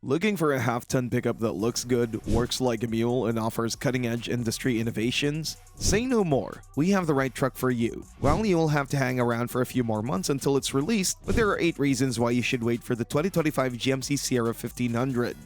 Looking for a half-ton pickup that looks good, works like a mule, and offers cutting-edge industry innovations? Say no more. We have the right truck for you. Well, you will have to hang around for a few more months until it's released, but there are 8 reasons why you should wait for the 2025 GMC Sierra 1500.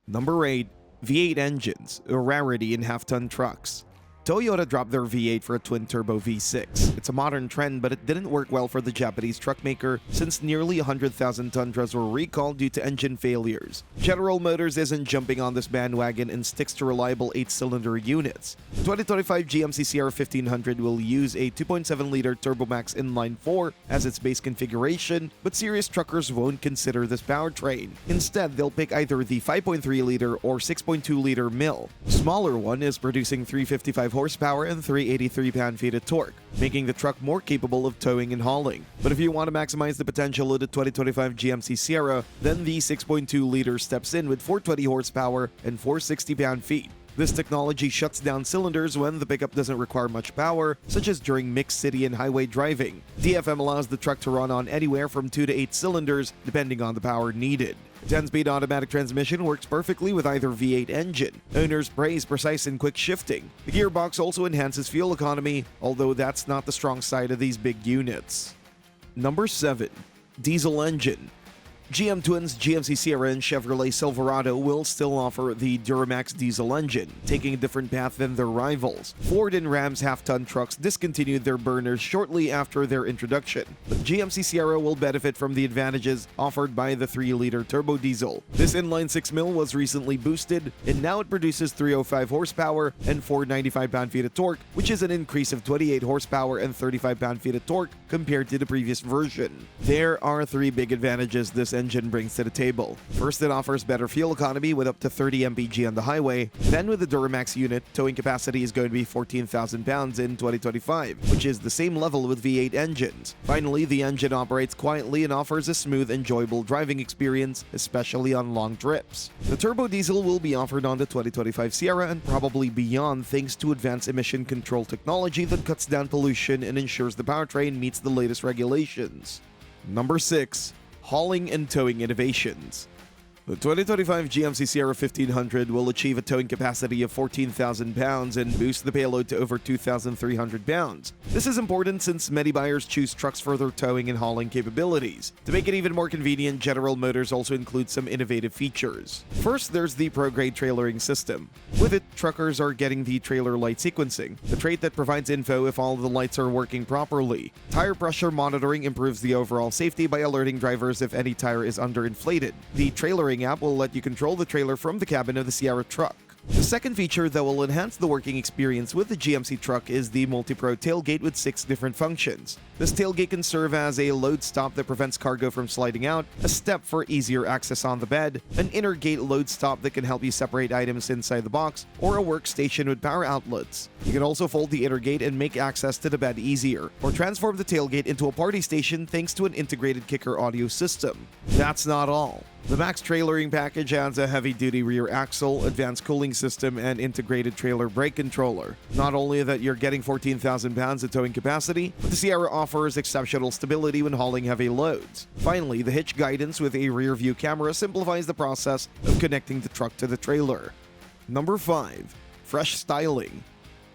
Number 8. V8 engines, a rarity in half-ton trucks. Toyota dropped their V8 for a twin-turbo V6. It's a modern trend, but it didn't work well for the Japanese truck maker since nearly 100,000 Tundras were recalled due to engine failures. General Motors isn't jumping on this bandwagon and sticks to reliable 8-cylinder units. The 2025 GMC Sierra 1500 will use a 2.7-liter TurboMax inline-4 as its base configuration, but serious truckers won't consider this powertrain. Instead, they'll pick either the 5.3-liter or 6.2-liter mill. The smaller one is producing 355 horsepower and 383 pound-feet of torque, making the truck more capable of towing and hauling. But if you want to maximize the potential of the 2025 GMC Sierra, then the 6.2-liter steps in with 420 horsepower and 460 pound-feet. This technology shuts down cylinders when the pickup doesn't require much power, such as during mixed city and highway driving. DFM allows the truck to run on anywhere from 2 to 8 cylinders, depending on the power needed. The 10-speed automatic transmission works perfectly with either V8 engine. Owners praise precise and quick shifting. The gearbox also enhances fuel economy, although that's not the strong side of these big units. Number 7. Diesel engine. GM Twins, GMC Sierra, and Chevrolet Silverado will still offer the Duramax diesel engine, taking a different path than their rivals. Ford and Ram's half-ton trucks discontinued their burners shortly after their introduction, but GMC Sierra will benefit from the advantages offered by the 3-liter turbo diesel. This inline 6-mil was recently boosted, and now it produces 305 horsepower and 495 pound-feet of torque, which is an increase of 28 horsepower and 35 pound-feet of torque compared to the previous version. There are 3 big advantages this engine brings to the table. First, it offers better fuel economy with up to 30 mpg on the highway. Then with the Duramax unit, towing capacity is going to be 14,000 pounds in 2025, which is the same level with V8 engines. Finally, the engine operates quietly and offers a smooth, enjoyable driving experience, especially on long trips. The turbo diesel will be offered on the 2025 Sierra and probably beyond thanks to advanced emission control technology that cuts down pollution and ensures the powertrain meets the latest regulations. Number 6. Hauling and towing innovations. The 2025 GMC Sierra 1500 will achieve a towing capacity of 14,000 pounds and boost the payload to over 2,300 pounds. This is important since many buyers choose trucks for their towing and hauling capabilities. To make it even more convenient, General Motors also includes some innovative features. First, there's the pro-grade trailering system. With it, truckers are getting the trailer light sequencing, the trait that provides info if all of the lights are working properly. Tire pressure monitoring improves the overall safety by alerting drivers if any tire is underinflated. The trailering app will let you control the trailer from the cabin of the Sierra truck. The second feature that will enhance the working experience with the GMC truck is the multi-pro tailgate with 6 different functions. This tailgate can serve as a load stop that prevents cargo from sliding out, a step for easier access on the bed, an inner gate load stop that can help you separate items inside the box, or a workstation with power outlets. You can also fold the inner gate and make access to the bed easier, or transform the tailgate into a party station thanks to an integrated kicker audio system. That's not all. The Max trailering package adds a heavy-duty rear axle, advanced cooling system, and integrated trailer brake controller. Not only that you're getting 14,000 pounds of towing capacity, but the Sierra offers exceptional stability when hauling heavy loads. Finally, the hitch guidance with a rear-view camera simplifies the process of connecting the truck to the trailer. Number 5. Fresh styling.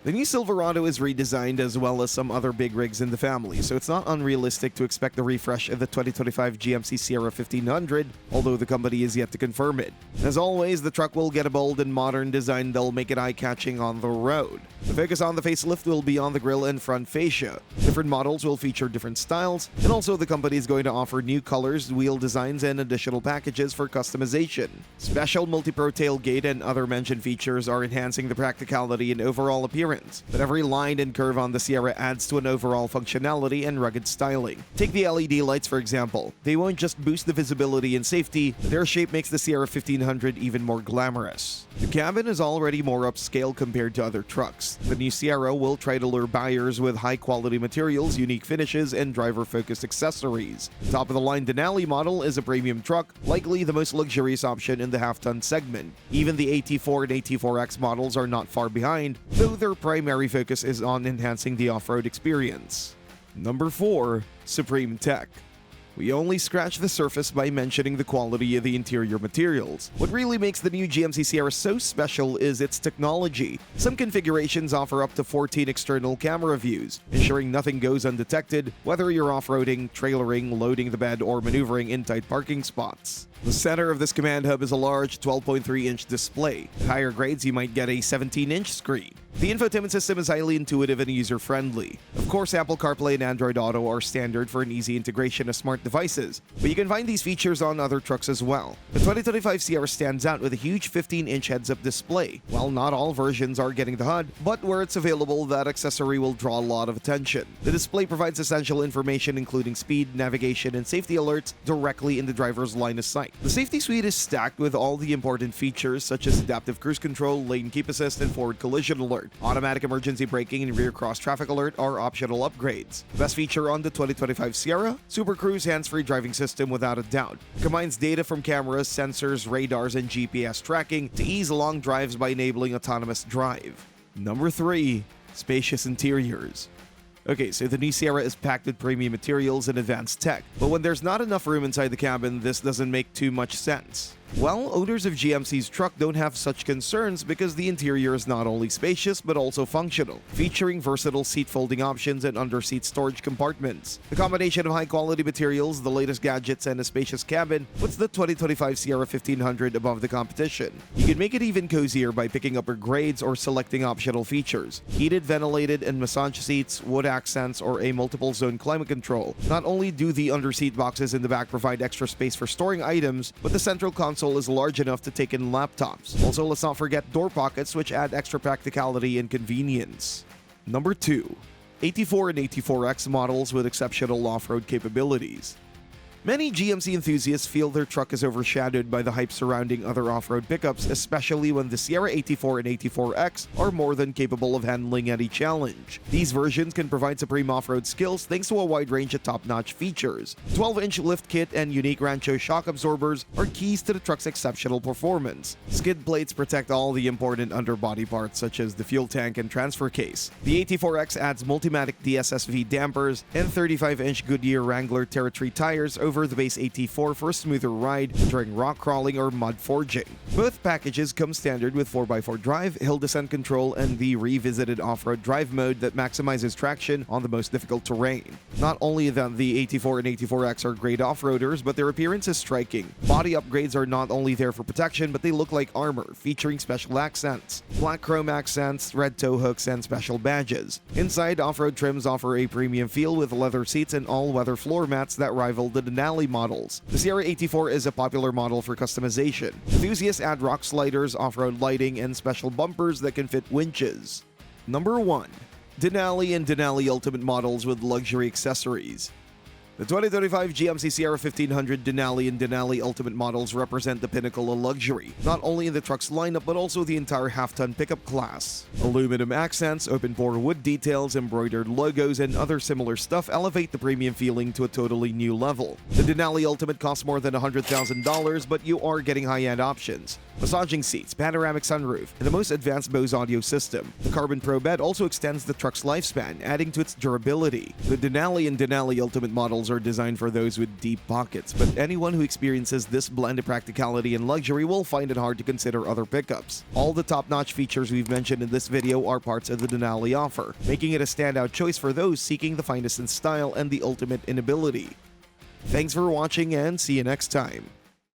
The new Silverado is redesigned as well as some other big rigs in the family, so it's not unrealistic to expect the refresh of the 2025 GMC Sierra 1500, although the company is yet to confirm it. As always, the truck will get a bold and modern design that'll make it eye-catching on the road. The focus on the facelift will be on the grille and front fascia. Different models will feature different styles, and also the company is going to offer new colors, wheel designs, and additional packages for customization. Special multi-pro tailgate and other mentioned features are enhancing the practicality and overall appearance, but every line and curve on the Sierra adds to an overall functionality and rugged styling. Take the LED lights for example. They won't just boost the visibility and safety, their shape makes the Sierra 1500 even more glamorous. The cabin is already more upscale compared to other trucks. The new Sierra will try to lure buyers with high-quality materials, unique finishes, and driver-focused accessories. Top-of-the-line Denali model is a premium truck, likely the most luxurious option in the half-ton segment. Even the AT4 and AT4X models are not far behind, though their primary focus is on enhancing the off-road experience. Number 4. Supreme Tech. We only scratch the surface by mentioning the quality of the interior materials. What really makes the new GMC Sierra so special is its technology. Some configurations offer up to 14 external camera views, ensuring nothing goes undetected, whether you're off-roading, trailering, loading the bed, or maneuvering in tight parking spots. The center of this command hub is a large 12.3-inch display. At higher grades, you might get a 17-inch screen. The infotainment system is highly intuitive and user-friendly. Of course, Apple CarPlay and Android Auto are standard for an easy integration of smart devices, but you can find these features on other trucks as well. The 2025 Sierra stands out with a huge 15-inch heads-up display. While not all versions are getting the HUD, but where it's available, that accessory will draw a lot of attention. The display provides essential information including speed, navigation, and safety alerts directly in the driver's line of sight. The safety suite is stacked with all the important features such as adaptive cruise control, lane keep assist, and forward collision alert. Automatic emergency braking and rear cross traffic alert are optional upgrades. The best feature on the 2025 Sierra? Super Cruise hands-free driving system without a doubt. It combines data from cameras, sensors, radars, and GPS tracking to ease long drives by enabling autonomous drive. Number 3. Spacious interiors. Okay, so the new Sierra is packed with premium materials and advanced tech, but when there's not enough room inside the cabin, this doesn't make too much sense. Well, owners of GMC's truck don't have such concerns because the interior is not only spacious but also functional, featuring versatile seat folding options and under-seat storage compartments. The combination of high-quality materials, the latest gadgets, and a spacious cabin puts the 2025 Sierra 1500 above the competition. You can make it even cozier by picking up grades or selecting optional features. Heated, ventilated, and massage seats, wood accents, or a multiple-zone climate control. Not only do the under-seat boxes in the back provide extra space for storing items, but the central console is large enough to take in laptops. Also, let's not forget door pockets, which add extra practicality and convenience. Number 2. 84 and 84X models with exceptional off-road capabilities. Many GMC enthusiasts feel their truck is overshadowed by the hype surrounding other off-road pickups, especially when the Sierra 84 and 84X are more than capable of handling any challenge. These versions can provide supreme off-road skills thanks to a wide range of top-notch features. 12-inch lift kit and unique Rancho shock absorbers are keys to the truck's exceptional performance. Skid plates protect all the important underbody parts such as the fuel tank and transfer case. The 84X adds Multimatic DSSV dampers and 35-inch Goodyear Wrangler Territory tires over the base 84 for a smoother ride during rock crawling or mud forging. Both packages come standard with 4x4 drive, hill descent control, and the revisited off-road drive mode that maximizes traction on the most difficult terrain. Not only that the 84 and 84X are great off-roaders, but their appearance is striking. Body upgrades are not only there for protection, but they look like armor, featuring special accents. Black chrome accents, red tow hooks, and special badges. Inside, off-road trims offer a premium feel with leather seats and all-weather floor mats that rival the Denali models. The Sierra 84 is a popular model for customization. Enthusiasts add rock sliders, off-road lighting, and special bumpers that can fit winches. Number 1. Denali and Denali Ultimate models with luxury accessories. The 2025 GMC Sierra 1500 Denali and Denali Ultimate models represent the pinnacle of luxury, not only in the truck's lineup but also the entire half-ton pickup class. Aluminum accents, open-pore wood details, embroidered logos, and other similar stuff elevate the premium feeling to a totally new level. The Denali Ultimate costs more than $100,000, but you are getting high-end options. Massaging seats, panoramic sunroof, and the most advanced Bose audio system. The Carbon Pro bed also extends the truck's lifespan, adding to its durability. The Denali and Denali Ultimate models are designed for those with deep pockets, but anyone who experiences this blend of practicality and luxury will find it hard to consider other pickups. All the top-notch features we've mentioned in this video are parts of the Denali offer, making it a standout choice for those seeking the finest in style and the ultimate in ability. Thanks for watching and see you next time.